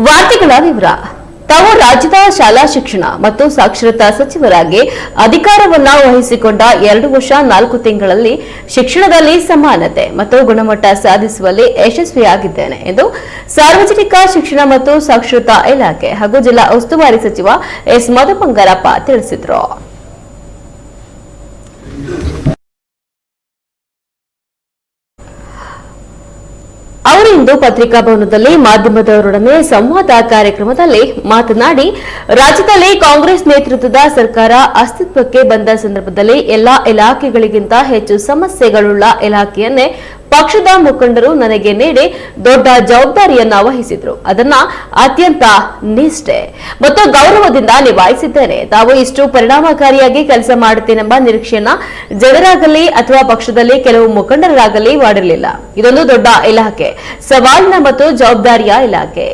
ವಾರ್ತೆಗಳ ವಿವರ. ತಾವು ರಾಜ್ಯದ ಶಾಲಾ ಶಿಕ್ಷಣ ಮತ್ತು ಸಾಕ್ಷರತಾ ಸಚಿವರಾಗಿ ಅಧಿಕಾರವನ್ನ ವಹಿಸಿಕೊಂಡ 2 ವರ್ಷ 4 ತಿಂಗಳಲ್ಲಿ ಶಿಕ್ಷಣದಲ್ಲಿ ಸಮಾನತೆ ಮತ್ತು ಗುಣಮಟ್ಟ ಸಾಧಿಸುವಲ್ಲಿ ಯಶಸ್ವಿಯಾಗಿದ್ದೇನೆ ಎಂದು ಸಾರ್ವಜನಿಕ ಶಿಕ್ಷಣ ಮತ್ತು ಸಾಕ್ಷರತಾ ಇಲಾಖೆ ಹಾಗೂ ಜಿಲ್ಲಾ ಉಸ್ತುವಾರಿ ಸಚಿವ ಎಸ್ ಮಧುಬಂಗಾರಪ್ಪ ತಿಳಿಸಿದರು. ಅವರಿಂದು ಪತ್ರಿಕಾ ಭವನದಲ್ಲಿ ಮಾಧ್ಯಮದವರೊಡನೆ ಸಂವಾದ ಕಾರ್ಯಕ್ರಮದಲ್ಲಿ ಮಾತನಾಡಿ, ರಾಜ್ಯದಲ್ಲಿ ಕಾಂಗ್ರೆಸ್ ನೇತೃತ್ವದ ಸರ್ಕಾರ ಅಸ್ತಿತ್ವಕ್ಕೆ ಬಂದ ಸಂದರ್ಭದಲ್ಲಿ ಎಲ್ಲಾ ಇಲಾಖೆಗಳಿಗಿಂತ ಹೆಚ್ಚು ಸಮಸ್ಯೆಗಳುಳ್ಳ ಇಲಾಖೆಯನ್ನೇ ಪಕ್ಷದ ಮುಖಂಡರು ನನಗೆ ನೀಡಿ ದೊಡ್ಡ ಜವಾಬ್ದಾರಿಯನ್ನ ವಹಿಸಿದ್ರು. ಅದನ್ನ ಅತ್ಯಂತ ನಿಷ್ಠೆ ಮತ್ತು ಗೌರವದಿಂದ ನಿಭಾಯಿಸಿದ್ದೇನೆ. ತಾವು ಇಷ್ಟು ಪರಿಣಾಮಕಾರಿಯಾಗಿ ಕೆಲಸ ಮಾಡುತ್ತೇನೆಂಬ ನಿರೀಕ್ಷೆಯನ್ನ ಜನರಾಗಲಿ ಅಥವಾ ಪಕ್ಷದಲ್ಲಿ ಕೆಲವು ಮುಖಂಡರಾಗಲಿ ಮಾಡಿರಲಿಲ್ಲ. ಇದೊಂದು ದೊಡ್ಡ ಇಲಾಖೆ, ಸವಾಲಿನ ಮತ್ತು ಜವಾಬ್ದಾರಿಯ ಇಲಾಖೆ.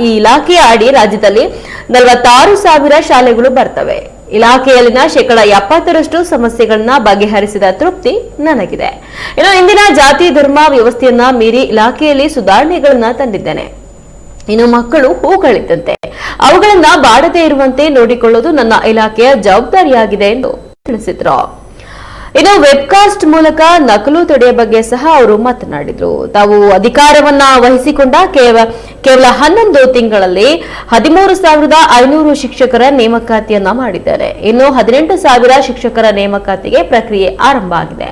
ಈ ಇಲಾಖೆಯ ಅಡಿ ರಾಜ್ಯದಲ್ಲಿ 46,000 ಶಾಲೆಗಳು ಬರ್ತವೆ. ಇಲಾಖೆಯಲ್ಲಿನ 70% ಸಮಸ್ಯೆಗಳನ್ನ ಬಗೆಹರಿಸಿದ ತೃಪ್ತಿ ನನಗಿದೆ. ಇನ್ನು ಇಂದಿನ ಜಾತಿ ಧರ್ಮ ವ್ಯವಸ್ಥೆಯನ್ನ ಮೀರಿ ಇಲಾಖೆಯಲ್ಲಿ ಸುಧಾರಣೆಗಳನ್ನ ತಂದಿದ್ದೇನೆ. ಇನ್ನು ಮಕ್ಕಳು ಹೂಗಳಿದ್ದಂತೆ ಅವುಗಳನ್ನ ಬಾಡದೇ ಇರುವಂತೆ ನೋಡಿಕೊಳ್ಳುವುದು ನನ್ನ ಇಲಾಖೆಯ ಜವಾಬ್ದಾರಿಯಾಗಿದೆ ಎಂದು ತಿಳಿಸಿದ್ರು. ಇನ್ನು ವೆಬ್ಕಾಸ್ಟ್ ಮೂಲಕ ನಕಲು ತಡೆಯ ಬಗ್ಗೆ ಸಹ ಅವರು ಮಾತನಾಡಿದರು. ತಾವು ಅಧಿಕಾರವನ್ನ ವಹಿಸಿಕೊಂಡ ಕೇವಲ 11 ತಿಂಗಳಲ್ಲಿ 13,500 ಶಿಕ್ಷಕರ ನೇಮಕಾತಿಯನ್ನ ಮಾಡಿದ್ದಾರೆ. ಇನ್ನು 18,000 ಶಿಕ್ಷಕರ ನೇಮಕಾತಿಗೆ ಪ್ರಕ್ರಿಯೆ ಆರಂಭ ಆಗಿದೆ.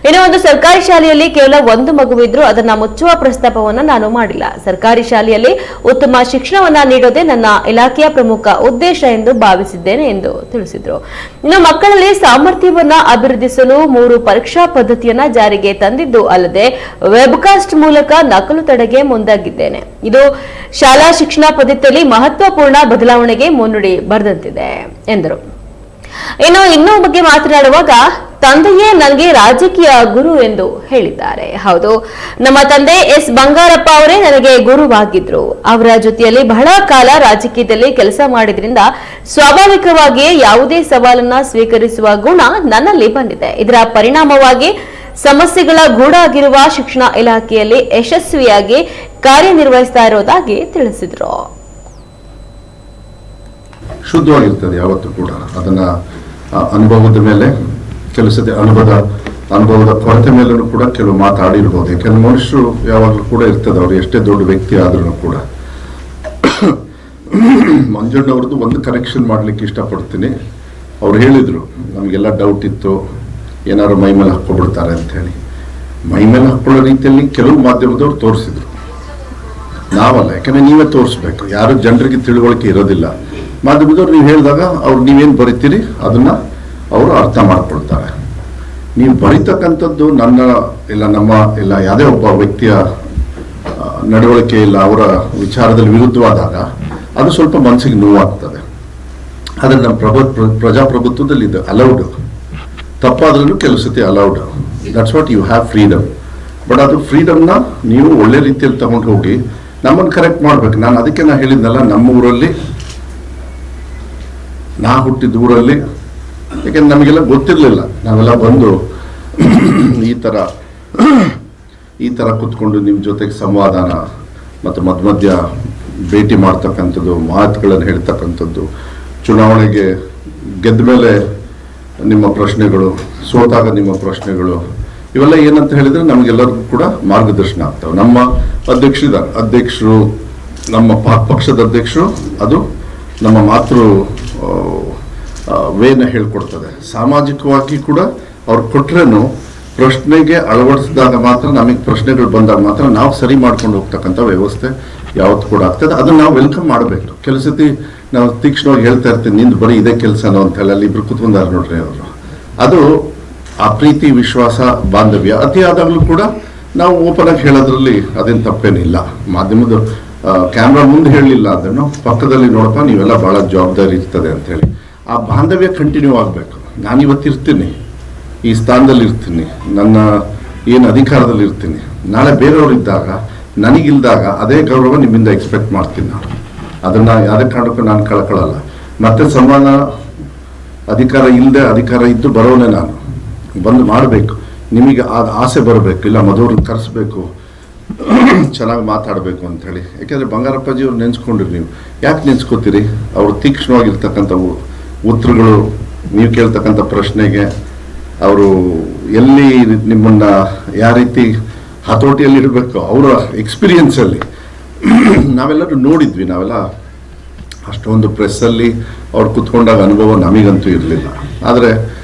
ಇನ್ನು ಒಂದು ಸರ್ಕಾರಿ ಶಾಲೆಯಲ್ಲಿ ಕೇವಲ 1 ಮಗುವಿದ್ರೂ ಅದನ್ನ ಮುಚ್ಚುವ ಪ್ರಸ್ತಾಪವನ್ನ ನಾನು ಮಾಡಿಲ್ಲ. ಸರ್ಕಾರಿ ಶಾಲೆಯಲ್ಲಿ ಉತ್ತಮ ಶಿಕ್ಷಣವನ್ನ ನೀಡೋದೇ ನನ್ನ ಇಲಾಖೆಯ ಪ್ರಮುಖ ಉದ್ದೇಶ ಎಂದು ಭಾವಿಸಿದ್ದೇನೆ ಎಂದು ತಿಳಿಸಿದರು. ಇನ್ನು ಮಕ್ಕಳಲ್ಲಿ ಸಾಮರ್ಥ್ಯವನ್ನ ಅಭಿವೃದ್ಧಿಸಲು 3 ಪರೀಕ್ಷಾ ಪದ್ಧತಿಯನ್ನ ಜಾರಿಗೆ ತಂದಿದ್ದು ಅಲ್ಲದೆ ವೆಬ್ಕಾಸ್ಟ್ ಮೂಲಕ ನಕಲು ತಡೆಗೆ ಮುಂದಾಗಿದ್ದೇನೆ. ಇದು ಶಾಲಾ ಶಿಕ್ಷಣ ಪದ್ಧತಿಯಲ್ಲಿ ಮಹತ್ವಪೂರ್ಣ ಬದಲಾವಣೆಗೆ ಮುನ್ನುಡಿ ಬರೆದಂತಿದೆ ಎಂದರು. ಇನ್ನು ಬಗ್ಗೆ ಮಾತನಾಡುವಾಗ, ತಂದೆಯೇ ನನಗೆ ರಾಜಕೀಯ ಗುರು ಎಂದು ಹೇಳಿದ್ದಾರೆ. ಹೌದು, ನಮ್ಮ ತಂದೆ ಎಸ್ ಬಂಗಾರಪ್ಪ ಅವರೇ ನನಗೆ ಗುರುವಾಗಿದ್ರು. ಅವರ ಜೊತೆಯಲ್ಲಿ ಬಹಳ ಕಾಲ ರಾಜಕೀಯದಲ್ಲಿ ಕೆಲಸ ಮಾಡಿದ್ರಿಂದ ಸ್ವಾಭಾವಿಕವಾಗಿಯೇ ಯಾವುದೇ ಸವಾಲನ್ನ ಸ್ವೀಕರಿಸುವ ಗುಣ ನನ್ನಲ್ಲಿ ಬಂದಿದೆ. ಇದರ ಪರಿಣಾಮವಾಗಿ ಸಮಸ್ಯೆಗಳ ಗೂಡಾಗಿರುವ ಶಿಕ್ಷಣ ಇಲಾಖೆಯಲ್ಲಿ ಯಶಸ್ವಿಯಾಗಿ ಕಾರ್ಯನಿರ್ವಹಿಸ್ತಾ ಇರೋದಾಗಿ ತಿಳಿಸಿದ್ರು. ಶುದ್ಧವಾಗಿರ್ತದೆ ಯಾವತ್ತೂ ಕೂಡ. ಅದನ್ನ ಅನುಭವದ ಮೇಲೆ ಕೆಲಸದ ಅನುಭವದ ಕೊರತೆ ಮೇಲೂ ಕೂಡ ಕೆಲವು ಮಾತಾಡಿರ್ಬೋದು. ಯಾಕಂದ್ರೆ ಮನುಷ್ಯರು ಯಾವಾಗಲೂ ಕೂಡ ಇರ್ತದೆ, ಅವ್ರು ಎಷ್ಟೇ ದೊಡ್ಡ ವ್ಯಕ್ತಿ ಆದ್ರೂ ಕೂಡ. ಮಂಜಣ್ಣವ್ರದ್ದು ಒಂದು ಕರೆಕ್ಷನ್ ಮಾಡ್ಲಿಕ್ಕೆ ಇಷ್ಟಪಡ್ತೀನಿ. ಅವ್ರು ಹೇಳಿದ್ರು, ನಮಗೆಲ್ಲ ಡೌಟ್ ಇತ್ತು, ಏನಾದ್ರು ಮೈ ಮೇಲೆ ಹಾಕ್ಕೊಬಿಡ್ತಾರೆ ಅಂತ ಹೇಳಿ. ಮೈ ಮೇಲೆ ಹಾಕೊಳ್ಳೋ ರೀತಿಯಲ್ಲಿ ಕೆಲವು ಮಾಧ್ಯಮದವ್ರು ತೋರಿಸಿದ್ರು, ನಾವಲ್ಲ. ಯಾಕಂದ್ರೆ ನೀವೇ ತೋರಿಸ್ಬೇಕು, ಯಾರು ಜನರಿಗೆ ತಿಳುವಳಿಕೆ ಇರೋದಿಲ್ಲ. ಮಾಧ್ಯಮದವ್ರು ನೀವು ಹೇಳಿದಾಗ ಅವ್ರು ನೀವೇನು ಬರಿತೀರಿ ಅದನ್ನ ಅವರು ಅರ್ಥ ಮಾಡ್ಕೊಳ್ತಾರೆ. ನೀವು ಬರೀತಕ್ಕಂಥದ್ದು ನನ್ನ ಇಲ್ಲ ನಮ್ಮ ಇಲ್ಲ ಯಾವುದೇ ಒಬ್ಬ ವ್ಯಕ್ತಿಯ ನಡವಳಿಕೆ ಇಲ್ಲ ಅವರ ವಿಚಾರದಲ್ಲಿ ವಿರುದ್ಧವಾದಾಗ ಅದು ಸ್ವಲ್ಪ ಮನಸ್ಸಿಗೆ ನೋವಾಗ್ತದೆ. ಆದರೆ ನಮ್ಮ ಪ್ರಜಾಪ್ರಭುತ್ವದಲ್ಲಿ ಇದು ಅಲೌಡ್. ತಪ್ಪಾದ್ರೂ ಕೆಲವು ಸತಿ allowed. That's what you have freedom. But ಅದು ಫ್ರೀಡಮ್ನ ನೀವು ಒಳ್ಳೆ ರೀತಿಯಲ್ಲಿ ತಗೊಂಡು ಹೋಗಿ ನಮ್ಮನ್ನು ಕರೆಕ್ಟ್ ಮಾಡ್ಬೇಕು. ನಾನು ಅದಕ್ಕೆ ಹೇಳಿದ್ನಲ್ಲ, ನಮ್ಮ ಊರಲ್ಲಿ ನಾ ಹುಟ್ಟಿದ ಊರಲ್ಲಿ, ಯಾಕೆಂದ್ರೆ ನಮಗೆಲ್ಲ ಗೊತ್ತಿರಲಿಲ್ಲ. ನಾವೆಲ್ಲ ಬಂದು ಈ ಥರ ಕೂತ್ಕೊಂಡು ನಿಮ್ಮ ಜೊತೆಗೆ ಸಂವಾದಾನ ಮತ್ತು ಮಧ್ಯ ಭೇಟಿ ಮಾಡ್ತಕ್ಕಂಥದ್ದು, ಮಾತುಗಳನ್ನು ಹೇಳ್ತಕ್ಕಂಥದ್ದು, ಚುನಾವಣೆಗೆ ಗೆದ್ದ ಮೇಲೆ ನಿಮ್ಮ ಪ್ರಶ್ನೆಗಳು, ಸೋತಾಗ ನಿಮ್ಮ ಪ್ರಶ್ನೆಗಳು, ಇವೆಲ್ಲ ಏನಂತ ಹೇಳಿದರೆ ನಮಗೆಲ್ಲರಿಗೂ ಕೂಡ ಮಾರ್ಗದರ್ಶನ ಆಗ್ತವೆ. ನಮ್ಮ ಅಧ್ಯಕ್ಷರು ನಮ್ಮ ಪಕ್ಷದ ಅಧ್ಯಕ್ಷರು, ಅದು ನಮ್ಮ ಮಾತೃ ವೇನ ಹೇಳ್ಕೊಡ್ತದೆ. ಸಾಮಾಜಿಕವಾಗಿ ಕೂಡ ಅವ್ರು ಕೊಟ್ರೇನು ಪ್ರಶ್ನೆಗೆ ಅಳವಡಿಸಿದಾಗ ಮಾತ್ರ, ನಮಗೆ ಪ್ರಶ್ನೆಗಳು ಬಂದಾಗ ಮಾತ್ರ ನಾವು ಸರಿ ಮಾಡ್ಕೊಂಡು ಹೋಗ್ತಕ್ಕಂಥ ವ್ಯವಸ್ಥೆ ಯಾವತ್ತು ಕೂಡ ಆಗ್ತದೆ. ಅದನ್ನು ನಾವು ವೆಲ್ಕಮ್ ಮಾಡಬೇಕು. ಕೆಲವು ಸತಿ ನಾವು ತೀಕ್ಷ್ಣವಾಗಿ ಹೇಳ್ತಾ ಇರ್ತೀವಿ, ನಿಂದು ಬರೀ ಇದೇ ಕೆಲಸನೋ ಅಂತ ಹೇಳಿ. ಅಲ್ಲಿ ಇಬ್ರು ಕೂತ್ಕೊಂಡಾರ ನೋಡ್ರಿ ಅವರು. ಅದು ಆ ಪ್ರೀತಿ, ವಿಶ್ವಾಸ, ಬಾಂಧವ್ಯ ಅತಿ ಆದಾಗಲೂ ಕೂಡ ನಾವು ಓಪನ್ ಆಗಿ ಹೇಳೋದ್ರಲ್ಲಿ ಅದೇನು ತಪ್ಪೇನಿಲ್ಲ. ಮಾಧ್ಯಮದ ಕ್ಯಾಮ್ರಾ ಮುಂದೆ ಹೇಳಲಿಲ್ಲ ಅದನ್ನು ಪಕ್ಕದಲ್ಲಿ ನೋಡಪ್ಪ ನೀವೆಲ್ಲ ಭಾಳ ಜವಾಬ್ದಾರಿ ಇರ್ತದೆ ಅಂತ ಹೇಳಿ ಆ ಬಾಂಧವ್ಯ ಕಂಟಿನ್ಯೂ ಆಗಬೇಕು. ನಾನಿವತ್ತಿರ್ತೀನಿ, ಈ ಸ್ಥಾನದಲ್ಲಿ ಇರ್ತೀನಿ, ನನ್ನ ಏನು ಅಧಿಕಾರದಲ್ಲಿ ಇರ್ತೀನಿ. ನಾಳೆ ಬೇರೆಯವರು ಇದ್ದಾಗ, ನನಗಿಲ್ದಾಗ ಅದೇ ಗೌರವ ನಿಮ್ಮಿಂದ ಎಕ್ಸ್ಪೆಕ್ಟ್ ಮಾಡ್ತೀನಿ ನಾನು. ಅದನ್ನು ಯಾವುದೇ ಕಾರಣಕ್ಕೂ ನಾನು ಕಳ್ಕೊಳ್ಳಲ್ಲ. ಮತ್ತೆ ಸಮಾನ ಅಧಿಕಾರ ಇಲ್ಲದೆ ಅಧಿಕಾರ ಇದ್ದು ಬರೋನೇ ನಾನು ಬಂದು ಮಾಡಬೇಕು. ನಿಮಗೆ ಆಸೆ ಬರಬೇಕು, ಇಲ್ಲ ಮಧುವ್ರನ್ನ ಕರೆಸ್ಬೇಕು, ಚೆನ್ನಾಗಿ ಮಾತಾಡಬೇಕು ಅಂಥೇಳಿ. ಯಾಕೆಂದರೆ ಬಂಗಾರಪ್ಪಾಜಿ ಅವ್ರು ನೆನೆಸ್ಕೊಂಡ್ರಿ ನೀವು. ಯಾಕೆ ನೆನೆಸ್ಕೋತೀರಿ? ಅವರು ತೀಕ್ಷ್ಣವಾಗಿರ್ತಕ್ಕಂಥ ಉತ್ತರಗಳು, ನೀವು ಕೇಳ್ತಕ್ಕಂಥ ಪ್ರಶ್ನೆಗೆ ಅವರು ಎಲ್ಲಿ ನಿಮ್ಮನ್ನು ಯಾವ ರೀತಿ ಹತೋಟಿಯಲ್ಲಿ ಇರಬೇಕು ಅವರ ಎಕ್ಸ್ಪೀರಿಯನ್ಸಲ್ಲಿ ನಾವೆಲ್ಲರೂ ನೋಡಿದ್ವಿ. ನಾವೆಲ್ಲ ಅಷ್ಟೊಂದು ಪ್ರೆಸ್ಸಲ್ಲಿ ಅವ್ರು ಕೂತ್ಕೊಂಡಾಗ ಅನುಭವ ನಮಗಂತೂ ಇರಲಿಲ್ಲ. ಆದರೆ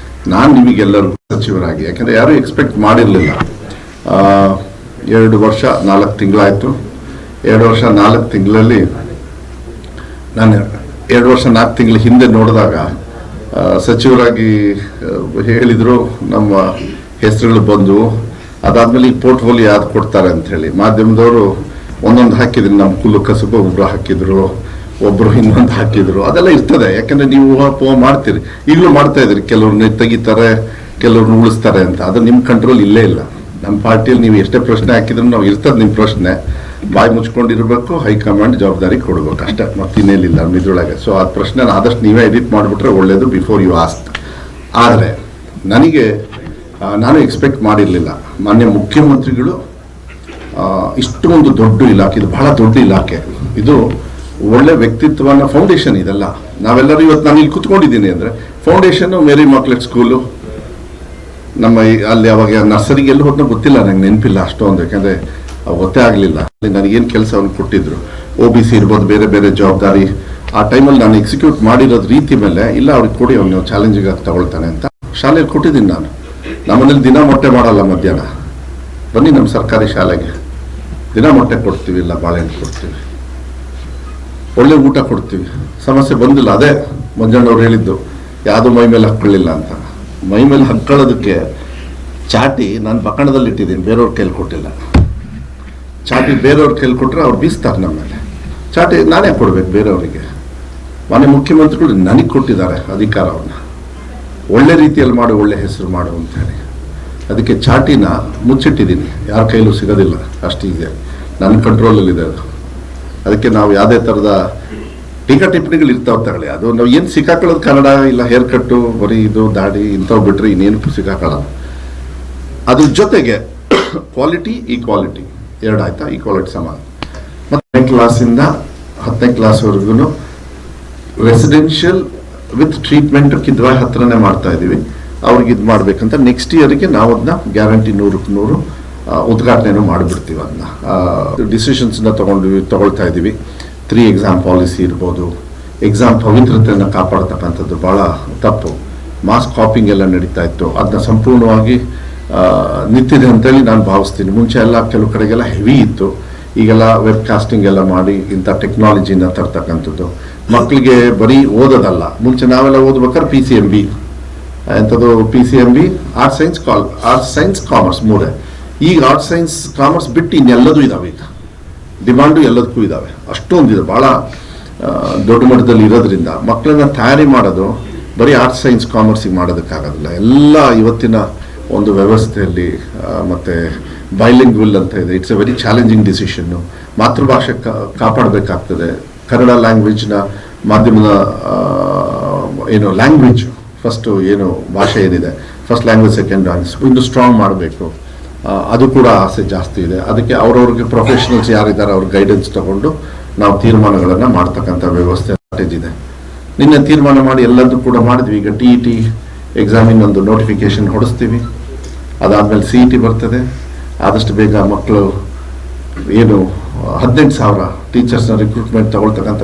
ನಾನು ನಿಮಗೆಲ್ಲರೂ ಸಚಿವರಾಗಿ, ಯಾಕೆಂದರೆ ಯಾರೂ ಎಕ್ಸ್ಪೆಕ್ಟ್ ಮಾಡಿರಲಿಲ್ಲ. 2 ವರ್ಷ 4 ತಿಂಗಳಾಯಿತು. 2 ವರ್ಷ 4 ತಿಂಗಳಲ್ಲಿ ನಾನು 2 ವರ್ಷ 4 ತಿಂಗಳ ಹಿಂದೆ ನೋಡಿದಾಗ ಸಚಿವರಾಗಿ ಹೇಳಿದರು, ನಮ್ಮ ಹೆಸರುಗಳು ಬಂದವು. ಅದಾದಮೇಲೆ ಈ ಪೋರ್ಟ್ಫೋಲಿಯೋ ಯಾವ್ದು ಕೊಡ್ತಾರೆ ಅಂಥೇಳಿ ಮಾಧ್ಯಮದವರು ಒಂದೊಂದು ಹಾಕಿದ್ರು. ನಮ್ಮ ಕುಲ್ಲು ಕಸಬು ಒಬ್ಬರು ಹಾಕಿದ್ರು, ಒಬ್ಬರು ಇನ್ನೊಂದು ಹಾಕಿದ್ರು. ಅದೆಲ್ಲ ಇರ್ತದೆ, ಯಾಕಂದರೆ ನೀವು ಊಹಾಪೋಹ ಮಾಡ್ತೀರಿ. ಈಗಲೂ ಮಾಡ್ತಾ ಇದ್ರಿ, ಕೆಲವ್ರನ್ನ ತೆಗಿತಾರೆ, ಕೆಲವ್ರನ್ನ ಉಳಿಸ್ತಾರೆ ಅಂತ. ಅದು ನಿಮ್ಮ ಕಂಟ್ರೋಲ್ ಇಲ್ಲೇ ಇಲ್ಲ. ನಮ್ಮ ಪಾರ್ಟಿಯಲ್ಲಿ ನೀವು ಎಷ್ಟೇ ಪ್ರಶ್ನೆ ಹಾಕಿದ್ರು ನಾವು ಇರ್ತದೆ ನಿಮ್ಮ ಪ್ರಶ್ನೆ, ಬಾಯಿ ಮುಚ್ಕೊಂಡಿರ್ಬೇಕು, ಹೈಕಮಾಂಡ್ ಜವಾಬ್ದಾರಿ ಕೊಡ್ಬೇಕು ಅಷ್ಟೇ, ಮತ್ತಿನ್ನೇಲಿಲ್ಲ ನಮ್ಮ ಇದ್ರೊಳಗೆ. ಸೊ ಆ ಪ್ರಶ್ನೆ ಆದಷ್ಟು ನೀವೇ ಎಡಿಟ್ ಮಾಡಿಬಿಟ್ರೆ ಒಳ್ಳೇದು, ಬಿಫೋರ್ ಯು ಆಸ್ಕ್. ಆದರೆ ನನಗೆ ನಾನು ಎಕ್ಸ್ಪೆಕ್ಟ್ ಮಾಡಿರಲಿಲ್ಲ ಮಾನ್ಯ ಮುಖ್ಯಮಂತ್ರಿಗಳು ಇಷ್ಟೊಂದು ದೊಡ್ಡ ಇಲಾಖೆ, ಇದು ಬಹಳ ದೊಡ್ಡ ಇಲಾಖೆ, ಇದು ಒಳ್ಳೆ ವ್ಯಕ್ತಿತ್ವನ ಫೌಂಡೇಶನ್. ಇದೆಲ್ಲ ನಾವೆಲ್ಲರೂ ಇವತ್ತು ನಾನು ಇಲ್ಲಿ ಕುತ್ಕೊಂಡಿದ್ದೀನಿ ಅಂದರೆ ಫೌಂಡೇಶನ್ನು ಮೇರಿ ಮಾಕ್ಲೆಟ್ ಸ್ಕೂಲು, ನಮ್ಮ ಅಲ್ಲಿ ಅವಾಗ ನರ್ಸರಿಗೆ ಎಲ್ಲಿ ಹೋದ್ನೋ ಗೊತ್ತಿಲ್ಲ, ನಂಗೆ ನೆನಪಿಲ್ಲ ಅಷ್ಟೊಂದು, ಯಾಕೆಂದರೆ ಗೊತ್ತೇ ಆಗಲಿಲ್ಲ. ಅಲ್ಲಿ ನನಗೇನು ಕೆಲಸ ಅವ್ನು ಕೊಟ್ಟಿದ್ರು, OBC ಇರ್ಬೋದು, ಬೇರೆ ಬೇರೆ ಜವಾಬ್ದಾರಿ. ಆ ಟೈಮಲ್ಲಿ ನಾನು ಎಕ್ಸಿಕ್ಯೂಟ್ ಮಾಡಿರೋದು ರೀತಿ ಮೇಲೆ ಇಲ್ಲ ಅವ್ರಿಗೆ ಕೊಡಿ, ಅವನು ಚಾಲೆಂಜಿಗೆ ತಗೊಳ್ತಾನೆ ಅಂತ ಶಾಲೆಯಲ್ಲಿ ಕೊಟ್ಟಿದ್ದೀನಿ ನಾನು. ನಮ್ಮನೇಲಿ ದಿನ ಮೊಟ್ಟೆ ಮಾಡಲ್ಲ, ಮಧ್ಯಾಹ್ನ ಬನ್ನಿ ನಮ್ಮ ಸರ್ಕಾರಿ ಶಾಲೆಗೆ, ದಿನ ಮೊಟ್ಟೆ ಕೊಡ್ತೀವಿ, ಇಲ್ಲ ಬಾಳೆಹಣ್ಣು ಕೊಡ್ತೀವಿ, ಒಳ್ಳೆ ಊಟ ಕೊಡ್ತೀವಿ. ಸಮಸ್ಯೆ ಬಂದಿಲ್ಲ. ಅದೇ ಮಂಜಣ್ಣವ್ರು ಹೇಳಿದ್ದು, ಯಾವುದೂ ಮೈ ಮೇಲೆ ಹಾಕ್ಕೊಳ್ಳಿಲ್ಲ ಅಂತ. ಮೈ ಮೇಲೆ ಹಾಕ್ಕೊಳ್ಳೋದಕ್ಕೆ ಚಾಟಿ ನಾನು ಬಕ್ಕಣದಲ್ಲಿ ಇಟ್ಟಿದ್ದೀನಿ, ಬೇರೆಯವ್ರ ಕೈಲಿ ಕೊಟ್ಟಿಲ್ಲ. ಚಾಟಿ ಬೇರೆಯವ್ರ ಕೈಲಿ ಕೊಟ್ಟರೆ ಅವ್ರು ಬೀಸ್ತಾರೆ ನಮ್ಮ ಮೇಲೆ. ಚಾಟಿ ನಾನೇ ಕೊಡ್ಬೇಕು ಬೇರೆಯವರಿಗೆ. ಮಾನ್ಯ ಮುಖ್ಯಮಂತ್ರಿಗಳು ನನಗೆ ಕೊಟ್ಟಿದ್ದಾರೆ ಅಧಿಕಾರವನ್ನು, ಒಳ್ಳೆ ರೀತಿಯಲ್ಲಿ ಮಾಡು, ಒಳ್ಳೆ ಹೆಸರು ಮಾಡು ಅಂತೇಳಿ. ಅದಕ್ಕೆ ಚಾಟಿನ ಮುಚ್ಚಿಟ್ಟಿದ್ದೀನಿ, ಯಾರ ಕೈಲೂ ಸಿಗೋದಿಲ್ಲ ಅಷ್ಟೀಗೆ, ನನ್ನ ಕಂಟ್ರೋಲಲ್ಲಿದೆ ಅದು. ಅದಕ್ಕೆ ನಾವು ಯಾವುದೇ ಥರದ ಟೀಕಾ ಟಿಪ್ಪಣಿಗಳು ಇರ್ತಾವೆ ತಗೊಳ್ಳಿ, ಅದು ನಾವು ಏನು ಸಿಕ್ಕಾಕೊಳ್ಳೋದು ಕನ್ನಡ ಇಲ್ಲ, ಹೇರ್ ಕಟ್ಟು, ಬರೀ ಇದು ದಾಡಿ ಇಂಥವು ಬಿಟ್ಟರೆ ಇನ್ನೇನು ಸಿಕ್ಕಾಕೊಳ್ಳೋದು. ಅದ್ರ ಜೊತೆಗೆ ಕ್ವಾಲಿಟಿ ಈಕ್ವಾಲಿಟಿ ಎರಡು ಆಯ್ತಾ, ಈಕ್ವಾಲಿಟಿ ಸಮಾನ. ಮತ್ತು 10ನೇ ಕ್ಲಾಸಿಂದ 10ನೇ ಕ್ಲಾಸ್ವರೆಗೂ ರೆಸಿಡೆನ್ಷಿಯಲ್ ವಿತ್ ಟ್ರೀಟ್ಮೆಂಟ್ ಕಿದ್ವಾಯ್ ಹತ್ರನೇ ಮಾಡ್ತಾ ಇದ್ದೀವಿ. ಅವ್ರಿಗೆ ಇದು ಮಾಡಬೇಕಂತ ನೆಕ್ಸ್ಟ್ ಇಯರ್ಗೆ ನಾವು ಅದನ್ನ ಗ್ಯಾರಂಟಿ 100ಕ್ಕೆ 100 ಉದ್ಘಾಟನೆನೂ ಮಾಡಿಬಿಡ್ತೀವಿ. ಅದನ್ನ ಡಿಸಿಷನ್ಸ್ನ ತಗೊಳ್ತಾ ಇದ್ದೀವಿ. 3 ಎಕ್ಸಾಮ್ ಪಾಲಿಸಿ ಇರ್ಬೋದು, ಎಕ್ಸಾಮ್ ಪವಿತ್ರತೆಯನ್ನು ಕಾಪಾಡ್ತಕ್ಕಂಥದ್ದು ಭಾಳ ತಪ್ಪು. ಮಾಸ್ ಕಾಪಿಂಗ್ ಎಲ್ಲ ನಡೀತಾ ಇತ್ತು, ಅದನ್ನ ಸಂಪೂರ್ಣವಾಗಿ ನಿಂತಿದೆ ಅಂತೇಳಿ ನಾನು ಭಾವಿಸ್ತೀನಿ. ಮುಂಚೆ ಎಲ್ಲ ಕೆಲವು ಕಡೆಗೆಲ್ಲ ಹೆವಿ ಇತ್ತು, ಈಗೆಲ್ಲ ವೆಬ್ ಕಾಸ್ಟಿಂಗ್ ಎಲ್ಲ ಮಾಡಿ ಇಂಥ ಟೆಕ್ನಾಲಜಿನ ತರ್ತಕ್ಕಂಥದ್ದು. ಮಕ್ಕಳಿಗೆ ಬರೀ ಓದೋದಲ್ಲ, ಮುಂಚೆ ನಾವೆಲ್ಲ ಓದ್ಬೇಕಾದ್ರೆ PCMB ಎಂಥದ್ದು, PCMB ಆರ್ಟ್ಸ್ ಸೈನ್ಸ್ ಕಾಮರ್ಸ್ 3. ಈಗ ಆರ್ಟ್ಸ್ ಸೈನ್ಸ್ ಕಾಮರ್ಸ್ ಬಿಟ್ಟು ಇನ್ನೆಲ್ಲದೂ ಇದ್ದಾವೆ. ಈಗ ಡಿಮಾಂಡು ಎಲ್ಲದಕ್ಕೂ ಇದ್ದಾವೆ, ಅಷ್ಟೊಂದಿದೆ, ಭಾಳ ದೊಡ್ಡ ಮಟ್ಟದಲ್ಲಿ ಇರೋದ್ರಿಂದ ಮಕ್ಕಳನ್ನ ತಯಾರಿ ಮಾಡೋದು ಬರೀ ಆರ್ಟ್ಸ್ ಸೈನ್ಸ್ ಕಾಮರ್ಸಿಗೆ ಮಾಡೋದಕ್ಕಾಗೋದಿಲ್ಲ. ಎಲ್ಲ ಇವತ್ತಿನ ಒಂದು ವ್ಯವಸ್ಥೆಯಲ್ಲಿ ಮತ್ತು ಬೈಲಿಂಗ್ವಿಲ್ ಅಂತ ಇದೆ. It's A very challenging decision. ಮಾತೃಭಾಷೆ ಕಾಪಾಡಬೇಕಾಗ್ತದೆ. ಕನ್ನಡ ಲ್ಯಾಂಗ್ವೇಜ್ನ ಮಾಧ್ಯಮದ ಲ್ಯಾಂಗ್ವೇಜ್ ಫಸ್ಟು ಭಾಷೆ ಏನಿದೆ, ಫಸ್ಟ್ ಲ್ಯಾಂಗ್ವೇಜ್ ಸೆಕೆಂಡ್ ಲ್ಯಾಂಗ್ವೇಜ್ ಇನ್ನು ಸ್ಟ್ರಾಂಗ್ ಮಾಡಬೇಕು. ಅದು ಕೂಡ ಆಸೆ ಜಾಸ್ತಿ ಇದೆ. ಅದಕ್ಕೆ ಅವ್ರವ್ರಿಗೆ ಪ್ರೊಫೆಷನಲ್ಸ್ ಯಾರಿದ್ದಾರೆ ಅವ್ರ ಗೈಡೆನ್ಸ್ ತಗೊಂಡು ನಾವು ತೀರ್ಮಾನಗಳನ್ನು ಮಾಡ್ತಕ್ಕಂಥ ವ್ಯವಸ್ಥೆ ಇದೆ. ನಿನ್ನೆ ತೀರ್ಮಾನ ಮಾಡಿ ಎಲ್ಲದೂ ಕೂಡ ಮಾಡಿದ್ವಿ. ಈಗ TET ಎಕ್ಸಾಮಿನ ಒಂದು ನೋಟಿಫಿಕೇಶನ್ ಹೊಡಿಸ್ತೀವಿ, ಅದಾದಮೇಲೆ CET ಬರ್ತದೆ. ಆದಷ್ಟು ಬೇಗ ಮಕ್ಕಳು 15,000 ಟೀಚರ್ಸ್ನ ರಿಕ್ರೂಟ್ಮೆಂಟ್ ತಗೊಳ್ತಕ್ಕಂಥ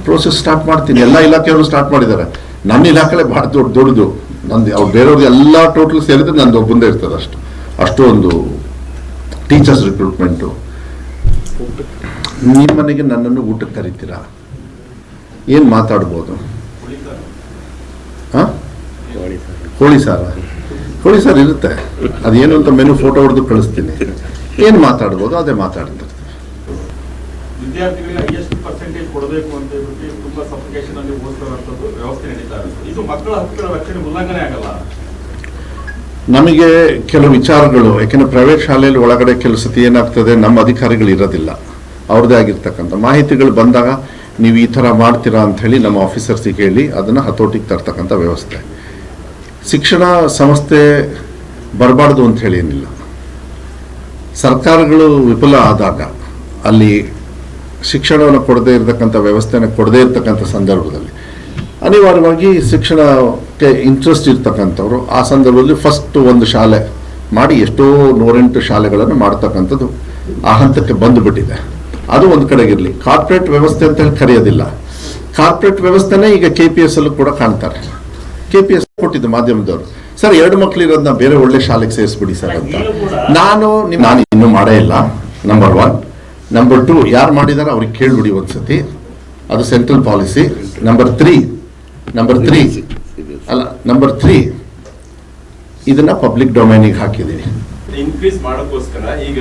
ಪ್ರೋಸೆಸ್ ಸ್ಟಾರ್ಟ್ ಮಾಡ್ತೀನಿ. ಎಲ್ಲ ಇಲಾಖೆಯವರು ಸ್ಟಾರ್ಟ್ ಮಾಡಿದ್ದಾರೆ. ನನ್ನ ಇಲಾಖೆ ಭಾಳ ದೊಡ್ಡದು, ನಂದು ಅವ್ರು ಬೇರೆಯವ್ರಿಗೆ ಎಲ್ಲ ಟೋಟಲ್ ಸೇರಿದ್ರೆ ನಂದು ಒಬ್ಬಂದೇ ಇರ್ತದೆ. ಅಷ್ಟು ಒಂದು ಟೀಚರ್ಸ್ ರಿಕ್ರೂಟ್ಮೆಂಟು. ನಿಮ್ಮ ಮನೆಗೆ ನನ್ನನ್ನು ಊಟಕ್ಕೆ ಕರಿತೀರಾ, ಏನು ಮಾತಾಡ್ಬೋದು? ಹಾಂ, ಕೋಳಿ ಸಾರು ಇರುತ್ತೆ. ಅದೇನು ಅಂತ ಮೆನು ಫೋಟೋ ಹೊಡೆದು ಕಳಿಸ್ತೀನಿ. ಏನು ಮಾತಾಡ್ಬೋದು ಅದೇ ಮಾತಾಡ್ತಿರ್ತೀವಿ. ವಿದ್ಯಾರ್ಥಿಗಳಿಗೆ ಹೈಯೆಸ್ಟ್ ಪರ್ಸೆಂಟೇಜ್ ಕೊಡಬೇಕು ಅಂತ ಹೇಳಿ ತುಂಬಾ ಸಫಿಕೇಶನ್ ಅಲ್ಲಿ ಓದಿಸುವಂತದ್ದು ವ್ಯವಸ್ಥೆ ನಡೀತಾ ಇದೆ. ಇದು ಮಕ್ಕಳ ಹಕ್ಕುಗಳ ರಕ್ಷಣೆ ಉಲ್ಲಂಘನೆ ಆಗಲ್ಲ? ನಮಗೆ ಕೆಲವು ವಿಚಾರಗಳು, ಯಾಕೆಂದರೆ ಪ್ರೈವೇಟ್ ಶಾಲೆಯಲ್ಲಿ ಒಳಗಡೆ ಕೆಲವು ಸತಿ ಏನಾಗ್ತದೆ, ನಮ್ಮ ಅಧಿಕಾರಿಗಳು ಇರೋದಿಲ್ಲ, ಅವ್ರದ್ದೇ ಆಗಿರ್ತಕ್ಕಂಥ ಮಾಹಿತಿಗಳು ಬಂದಾಗ ನೀವು ಈ ಥರ ಮಾಡ್ತೀರಾ ಅಂಥೇಳಿ ನಮ್ಮ ಆಫೀಸರ್ಸಿಗೆ ಹೇಳಿ ಅದನ್ನು ಹತೋಟಿಗೆ ತರ್ತಕ್ಕಂಥ ವ್ಯವಸ್ಥೆ. ಶಿಕ್ಷಣ ಸಂಸ್ಥೆ ಬರಬಾರ್ದು ಅಂಥೇಳಿ ಏನಿಲ್ಲ. ಸರ್ಕಾರಗಳು ವಿಫಲ ಆದಾಗ ಅಲ್ಲಿ ಶಿಕ್ಷಣವನ್ನು ಕೊಡದೇ ಇರತಕ್ಕಂಥ ವ್ಯವಸ್ಥೆನ ಕೊಡದೇ ಇರತಕ್ಕಂಥ ಸಂದರ್ಭದಲ್ಲಿ ಅನಿವಾರ್ಯವಾಗಿ ಶಿಕ್ಷಣಕ್ಕೆ ಇಂಟ್ರೆಸ್ಟ್ ಇರ್ತಕ್ಕಂಥವ್ರು ಆ ಸಂದರ್ಭದಲ್ಲಿ ಫಸ್ಟ್ ಒಂದು ಶಾಲೆ ಮಾಡಿ ಎಷ್ಟೋ 108 ಶಾಲೆಗಳನ್ನು ಮಾಡ್ತಕ್ಕಂಥದ್ದು ಆ ಹಂತಕ್ಕೆ ಬಂದುಬಿಟ್ಟಿದೆ. ಅದು ಒಂದು ಕಡೆಗಿರಲಿ. ಕಾರ್ಪೊರೇಟ್ ವ್ಯವಸ್ಥೆ ಅಂತ ಹೇಳಿ ಕರೆಯೋದಿಲ್ಲ. ಕಾರ್ಪೊರೇಟ್ ವ್ಯವಸ್ಥೆನೇ ಈಗ KPS ಅಲ್ಲೂ ಕೂಡ ಕಾಣ್ತಾರೆ. KPS ಕೊಟ್ಟಿದ್ದು ಮಾಧ್ಯಮದವರು, ಸರ್ 2 ಮಕ್ಳು ಇರೋದನ್ನ ಬೇರೆ ಒಳ್ಳೆ ಶಾಲೆಗೆ ಸೇರಿಸ್ಬಿಡಿ ಸರ್ ಅಂತ. ನಾನು ಇನ್ನೂ ಮಾಡೇ ಇಲ್ಲ, ನಂಬರ್ 1. ನಂಬರ್ 2, ಯಾರು ಮಾಡಿದಾರೆ ಅವ್ರಿಗೆ ಕೇಳ್ಬಿಡಿ ಒಂದ್ಸತಿ, ಅದು ಸೆಂಟ್ರಲ್ ಪಾಲಿಸಿ. ನಂಬರ್ 3 ಇದನ್ನ ಪಬ್ಲಿಕ್ ಡೊಮೈನಿಗೆ ಹಾಕಿದ್ದೀವಿ. ಇನ್ಕ್ರೀಸ್ ಮಾಡೋಕ್ಕೋಸ್ಕರ ಈಗ